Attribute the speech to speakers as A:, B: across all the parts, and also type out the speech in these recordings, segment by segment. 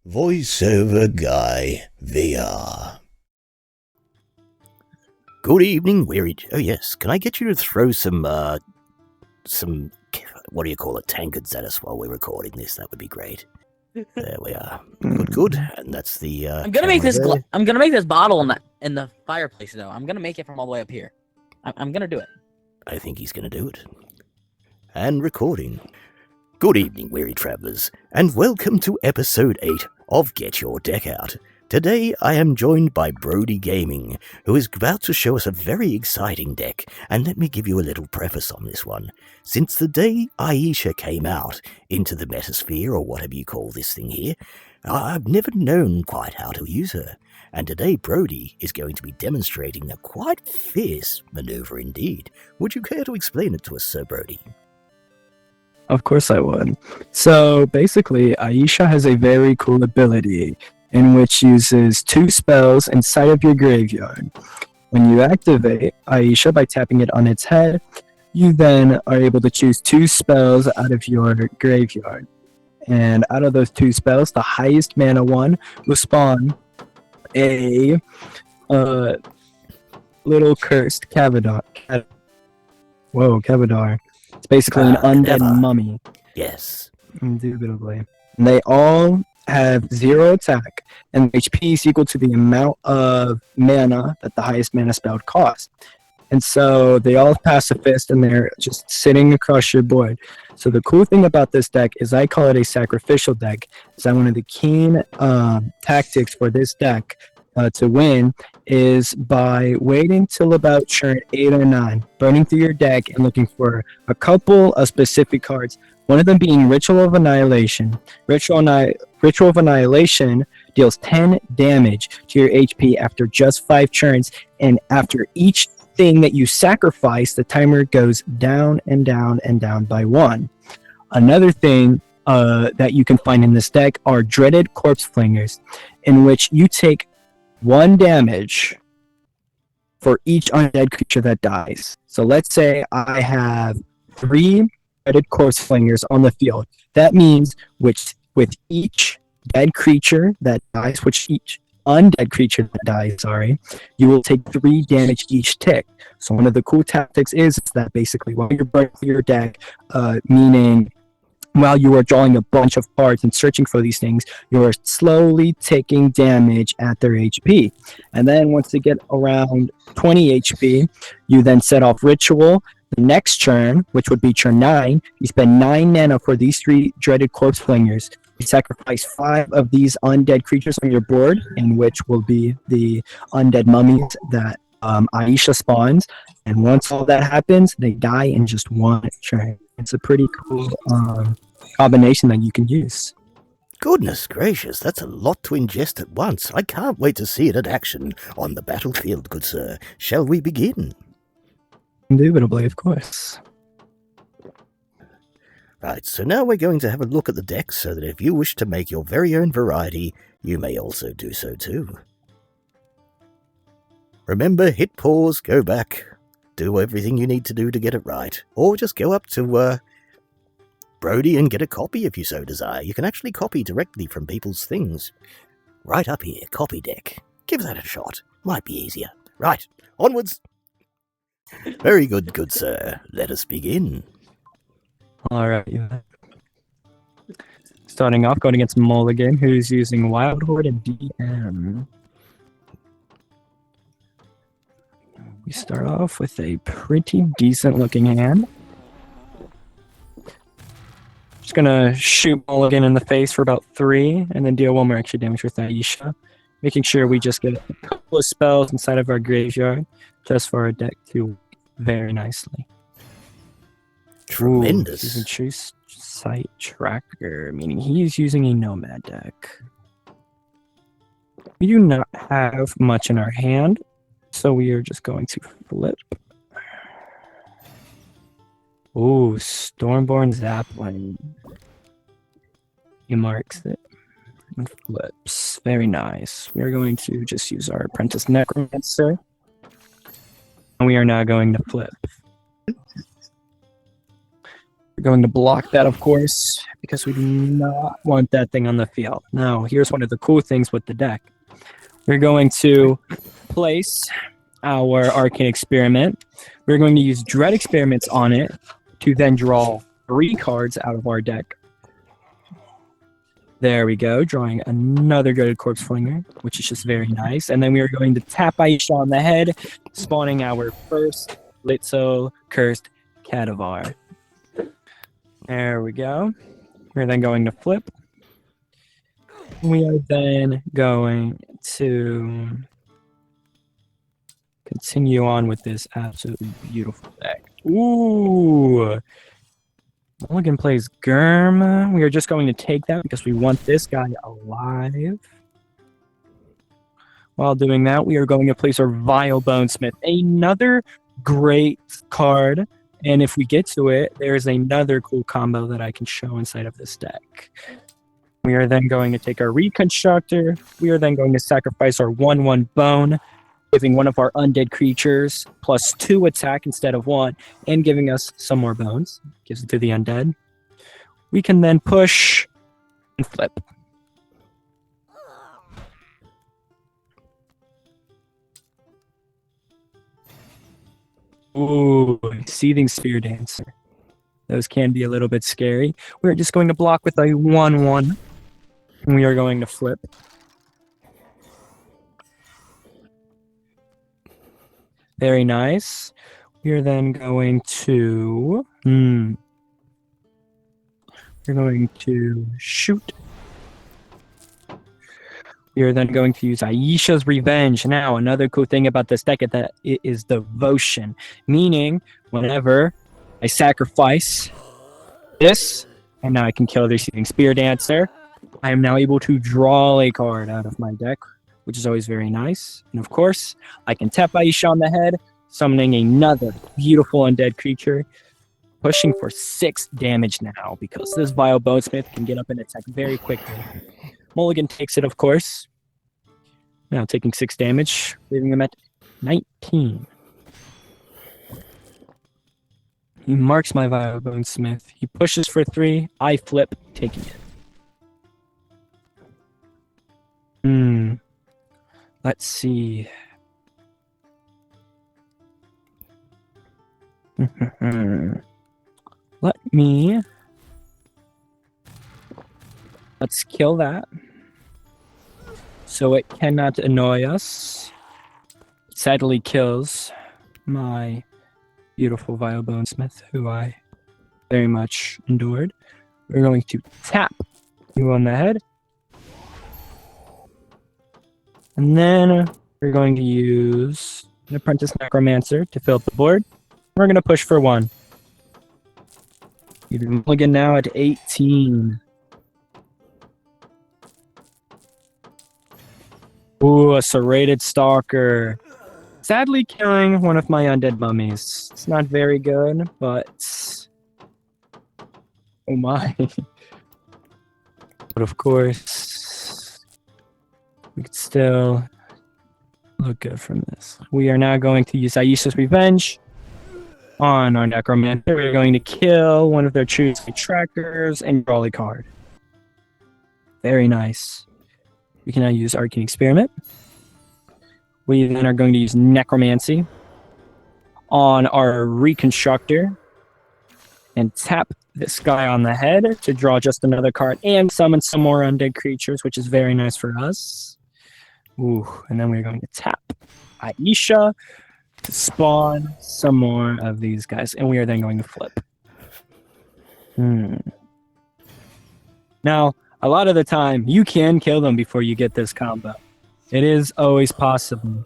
A: VoiceoverGuy VR. Good evening, weary. Oh yes, can I get you to throw some what do you call it, tankards at us while we're recording this? That would be great. There we are. Good. And that's the.
B: I'm gonna make this. I'm gonna make this bottle in the fireplace, though. I'm gonna make it from all the way up here. I'm gonna do it.
A: I think he's gonna do it. And recording. Good evening, weary travelers, and welcome to episode 8 of Get Your Deck Out. Today I am joined by BrodyGaming, who is about to show us a very exciting deck, and let me give you a little preface on this one. Since the day Aisha came out into the metasphere, or whatever you call this thing here, I've never known quite how to use her, and today Brody is going to be demonstrating a quite fierce maneuver indeed. Would you care to explain it to us, Sir Brody?
C: Of course I would. So basically, Aisha has a very cool ability in which uses 2 spells inside of your graveyard. When you activate Aisha by tapping it on its head, you then are able to choose 2 spells out of your graveyard. And out of those 2 spells, the highest mana one will spawn a little cursed Cavadar. Cavadar. It's basically an undead mummy.
A: Yes.
C: Indubitably. And they all have 0 attack, and HP is equal to the amount of mana that the highest mana spell costs. And so they all pacifist, and they're just sitting across your board. So the cool thing about this deck is I call it a sacrificial deck. So one of the keen tactics for this deck to win is by waiting till about turn 8 or 9, burning through your deck and looking for a couple of specific cards. One of them being Ritual of Annihilation. Ritual of Annihilation deals 10 damage to your HP after just 5 turns, and after each thing that you sacrifice, the timer goes down and down and down by 1. Another thing that you can find in this deck are Dreaded Corpse Flingers, in which you take 1 damage for each undead creature that dies. So let's say I have 3 Dreaded Corpse Flingers on the field. That means with each dead creature that dies, each undead creature that dies, you will take 3 damage each tick. So one of the cool tactics is that basically while you're burning through your deck, meaning while you are drawing a bunch of cards and searching for these things, you are slowly taking damage at their HP. And then once they get around 20 HP, you then set off Ritual. The next turn, which would be turn 9, you spend 9 mana for these 3 Dreaded Corpse Flingers. You sacrifice 5 of these undead creatures on your board, in which will be the undead mummies that Aisha spawns. And once all that happens, they die in just 1 turn. It's a pretty cool combination that you can use.
A: Goodness gracious, that's a lot to ingest at once. I can't wait to see it in action on the battlefield, good sir. Shall we begin?
C: Indubitably, of course.
A: Right, so now we're going to have a look at the deck so that if you wish to make your very own variety, you may also do so too. Remember, hit pause, go back, do everything you need to do to get it right, or just go up to Brody and get a copy if you so desire. You can actually copy directly from people's things. Right up here, copy deck. Give that a shot. Might be easier. Right, onwards. Very good, good sir. Let us begin.
C: Alright. Starting off, going against Mulligan, who's using Wild Horde and DM. We start off with a pretty decent looking hand. Just gonna shoot Mulligan in the face for about 3, and then deal 1 more extra damage with Aisha. Making sure we just get a couple of spells inside of our graveyard, just for our deck to work very nicely.
A: Tremendous.
C: He's using True Sight Tracker, meaning he's using a Nomad deck. We do not have much in our hand, so we are just going to flip. Ooh, Stormborn Zapling. He marks it and flips. Very nice. We are going to just use our Apprentice Necromancer. And we are now going to flip. We're going to block that, of course, because we do not want that thing on the field. Now, here's one of the cool things with the deck. We're going to place our Arcane Experiment. We're going to use Dread Experiments on it to then draw 3 cards out of our deck. There we go, drawing another Dreaded Corpse Flinger, which is just very nice. And then we are going to tap Aisha on the head, spawning our first Litzo Cursed Cadavar. There we go. We're then going to flip. We are then going to continue on with this absolutely beautiful deck. Ooh! Mulligan plays Germ. We are just going to take that because we want this guy alive. While doing that, we are going to place our Vile Bonesmith. Another great card. And if we get to it, there is another cool combo that I can show inside of this deck. We are then going to take our Reconstructor. We are then going to sacrifice our 1/1 Bone, giving one of our undead creatures +2 attack instead of 1, and giving us some more bones. Gives it to the undead. We can then push and flip. Ooh, Seething Spear Dancer. Those can be a little bit scary. We're just going to block with a 1/1. And we are going to flip. Very nice. We are then going to... We're going to shoot. We are then going to use Aisha's Revenge. Now, another cool thing about this deck is that it is devotion. Meaning, whenever I sacrifice this, and now I can kill the Seething Spear Dancer, I am now able to draw a card out of my deck, which is always very nice. And of course, I can tap Aisha on the head, summoning another beautiful undead creature, pushing for 6 damage now, because this Vile Bonesmith can get up and attack very quickly. Mulligan takes it, of course. Now taking 6 damage, leaving him at 19. He marks my Vile Bonesmith. He pushes for 3. I flip, taking it. Let's see. Let's kill that. So it cannot annoy us. It sadly kills my beautiful Vile Bonesmith, who I very much endured. We're going to tap you on the head. And then we're going to use an Apprentice Necromancer to fill up the board. We're going to push for 1. Even Mulligan now at 18. Ooh, a Serrated Stalker. Sadly killing one of my undead mummies. It's not very good, but... Oh my. But of course, we could still look good from this. We are now going to use Aisha's Revenge on our Necromancer. We're going to kill one of their true trackers and draw a card. Very nice. We can now use Arcane Experiment. We then are going to use Necromancy on our Reconstructor and tap this guy on the head to draw just another card and summon some more undead creatures, which is very nice for us. Ooh, and then we're going to tap Aisha to spawn some more of these guys, and we are then going to flip. Now, a lot of the time, you can kill them before you get this combo. It is always possible.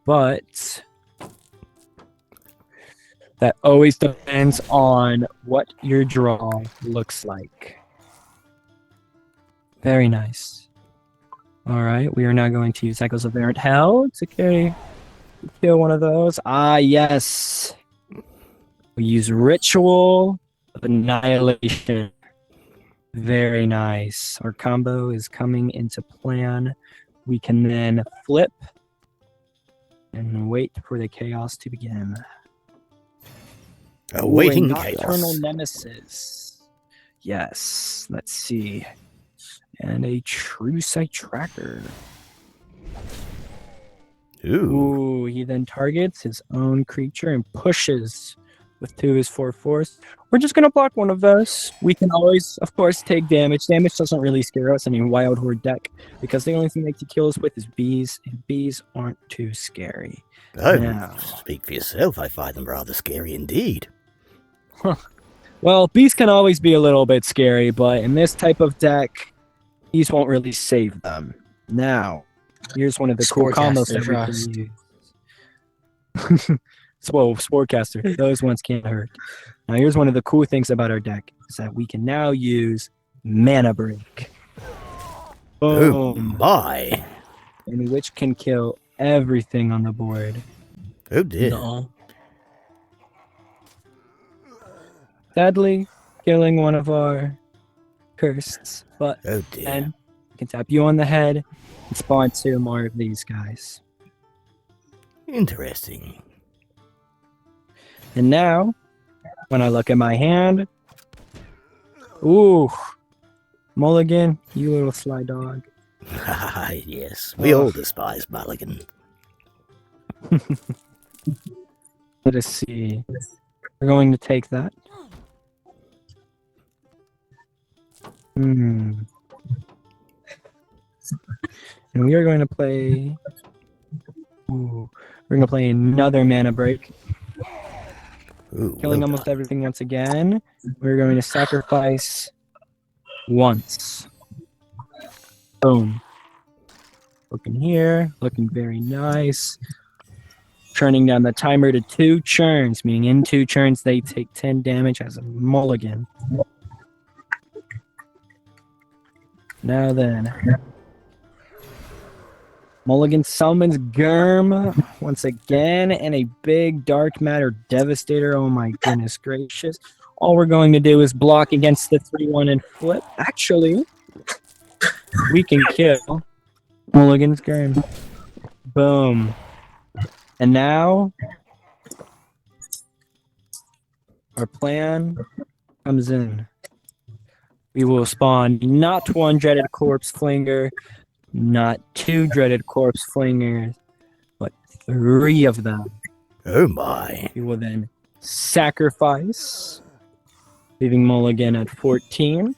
C: But that always depends on what your draw looks like. Very nice. Alright, we are now going to use Echoes of Errant Hell to kill one of those. Ah, yes! We use Ritual of Annihilation. Very nice. Our combo is coming into plan. We can then flip and wait for the chaos to begin.
A: Awaiting
C: Nocturnal
A: chaos.
C: Nemesis. Yes. Let's see. And a True Sight Tracker.
A: Ooh.
C: Ooh, he then targets his own creature and pushes with 2 of his 4/4. We're just gonna block one of those. We can always, of course, take damage. Damage doesn't really scare us in a Wild Horde deck because the only thing they can kill us with is bees, and bees aren't too scary.
A: Oh,
C: Now.
A: speak for yourself. I find them rather scary indeed.
C: Well, bees can always be a little bit scary, but in this type of deck, bees won't really save them. Now, here's one of the cool combos that we can use. Whoa, Sporecaster. Those ones can't hurt. Now, here's one of the cool things about our deck is that we can now use Mana Break.
A: Oh
C: Boom.
A: my.
C: And which can kill everything on the board.
A: Oh dear.
B: No.
C: Sadly, killing one of our curses. But
A: Oh dear.
C: then we can tap you on the head and spawn 2 more of these guys.
A: Interesting.
C: And now, when I look at my hand, ooh, Mulligan, you little sly dog.
A: Yes, we all despise Mulligan.
C: Let us see. We're going to take that. And we are going to play. Ooh, we're going to play another Mana Break.
A: Ooh,
C: Killing
A: well
C: almost everything once again. We're going to sacrifice once. Boom. Looking here, looking very nice. Turning down the timer to 2 churns, meaning in 2 churns they take 10 damage as a mulligan. Now then. Mulligan summons Germ once again, and a big Dark Matter Devastator. Oh my goodness gracious. All we're going to do is block against the 3/1 and flip. Actually, we can kill Mulligan's Germ. Boom. And now, our plan comes in. We will spawn not 1 Dreaded Corpse Flinger, not 2 Dreaded Corpse Flingers, but 3 of them.
A: Oh my.
C: We will then sacrifice, leaving Mulligan at 14.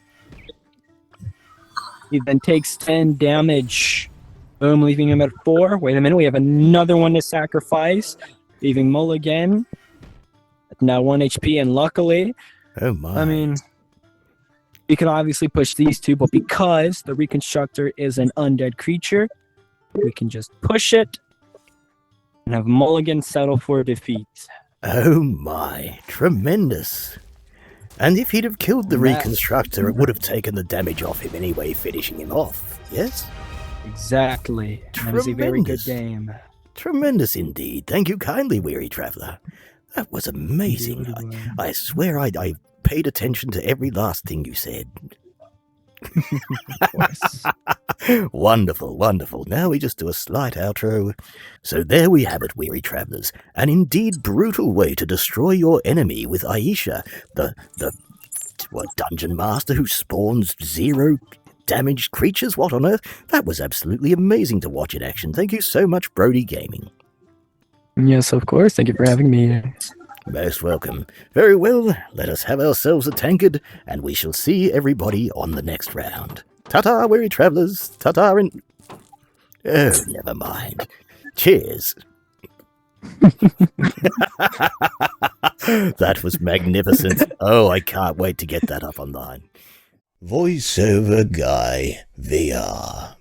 C: He then takes 10 damage. Boom, leaving him at 4. Wait a minute, we have another one to sacrifice, leaving Mulligan at now 1 HP, and luckily,
A: Oh my.
C: I mean, we can obviously push these 2, but because the Reconstructor is an undead creature, we can just push it and have Mulligan settle for defeat.
A: Oh my. Tremendous. And if he'd have killed the Reconstructor, it would have taken the damage off him anyway, finishing him off. Yes?
C: Exactly. That was a very good
A: Tremendous.
C: game.
A: Tremendous indeed. Thank you kindly, Weary Traveller. That was amazing. I swear I paid attention to every last thing you said.
C: Of course.
A: Wonderful, wonderful. Now we just do a slight outro. So there we have it, Weary Travellers. An indeed brutal way to destroy your enemy with Aisha, the dungeon master who spawns 0 damaged creatures. What on earth? That was absolutely amazing to watch in action. Thank you so much, Brody Gaming.
C: Yes, of course. Thank you for having me.
A: Most welcome. Very well, let us have ourselves a tankard, and we shall see everybody on the next round. Ta-ta, weary travellers. Ta-ta, and... Oh, never mind. Cheers. That was magnificent. Oh, I can't wait to get that up online. VoiceoverGuy VR.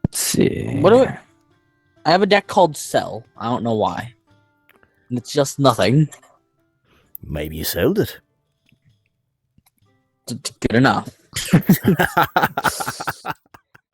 C: Let's see.
B: What do I have a deck called Cell. I don't know why. And it's just nothing.
A: Maybe you sold it.
B: It's good enough.